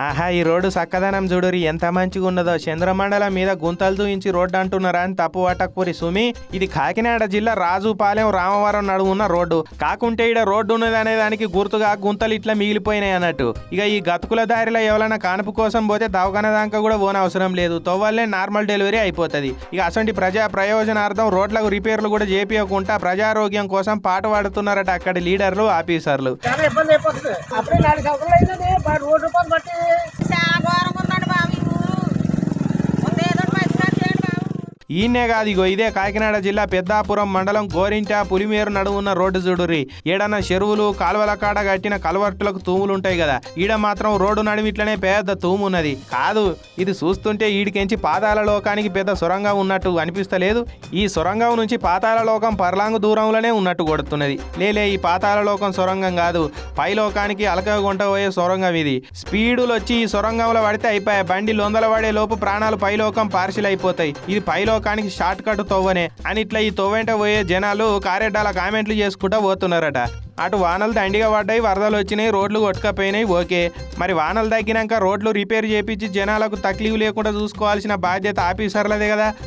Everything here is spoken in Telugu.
ఆహా ఈ రోడ్డు సక్కదనం చూడురి ఎంత మంచిగా ఉన్నదో. చంద్రమండలం మీద గుంతలు దూయించి రోడ్డు అంటున్నారా అని తప్పు పట్టకూరి సుమి. ఇది కాకినాడ జిల్లా రాజుపాలెం రామవరం నడువున్న రోడ్డు. కాకుంటే ఈడ రోడ్డు ఉన్నది అనే దానికి గుర్తుగా గుంతలు ఇట్లా మిగిలిపోయినాయి అన్నట్టు. ఇక ఈ గతుకుల దారిలో ఎవరైనా కానుపు కోసం పోతే దవాఖాన దాకా కూడా పోనవసరం లేదు. తోవల్లే నార్మల్ డెలివరీ అయిపోతుంది. ఇక అసంటి ప్రజా ప్రయోజనార్థం రోడ్లకు రిపేర్లు కూడా చేపియకుండా ప్రజారోగ్యం కోసం పాటు పాడుతున్నారట అక్కడి లీడర్లు ఆఫీసర్లు. చాలా ఇబ్బంది అయిపోతుంది. అప్పుడే 4 సంవత్సరాలు అయిందండి రోడ్డు రూపాయలు బట్టి. చాలా ఘోరంగా ఉందండి బాబు. ముందు ఏదో పరిష్కారం చేయండి బాబు. ఈయనే కాదు, ఇగో ఇదే కాకినాడ జిల్లా పెద్దాపురం మండలం గోరింట పులిమేరు నడువున్న రోడ్డు చూడుర్రి. ఏడన్నా చెరువులు కాలువల కాడ కట్టిన కలవర్టులకు తూములు ఉంటాయి కదా, ఈడ మాత్రం రోడ్డు నడిమిట్లనే పెద్ద తూము ఉన్నది. కాదు, ఇది చూస్తుంటే ఈడికెంచి పాతాళ లోకానికి పెద్ద సొరంగం ఉన్నట్టు అనిపిస్తలేదు. ఈ సొరంగం నుంచి పాతాళ లోకం పర్లాంగు దూరంలోనే ఉన్నట్టు కొడుతున్నది. లేలే, ఈ పాతాళ లోకం సొరంగం కాదు, పైలోకానికి అలకగుంట పోయే సొరంగం ఇది. స్పీడులు వచ్చి ఈ సొరంగంలో పడితే అయిపోయాయి. బండి లొందల పడే లోపు ప్రాణాలు పైలోకం పార్సిల్ అయిపోతాయి. ఇది పైలోకానికి షార్ట్ కట్ తవ్వనే అని ఇట్లా ఈ తవ్వెంట పోయే జనాలు కారెడ్డాల కామెంట్లు చేసుకుంటా పోతున్నారట. అటు వానలు దండిగా పడ్డాయి, వరదలు వచ్చినాయి, రోడ్లు కొట్టుకపోయినాయి. ఓకే, మరి వానలు తగ్గినాక రోడ్లు రిపేర్ చేపించి జనాలకు తక్లీఫ్ లేకుండా చూసుకోవాల్సిన బాధ్యత ఆఫీసర్లదే కదా.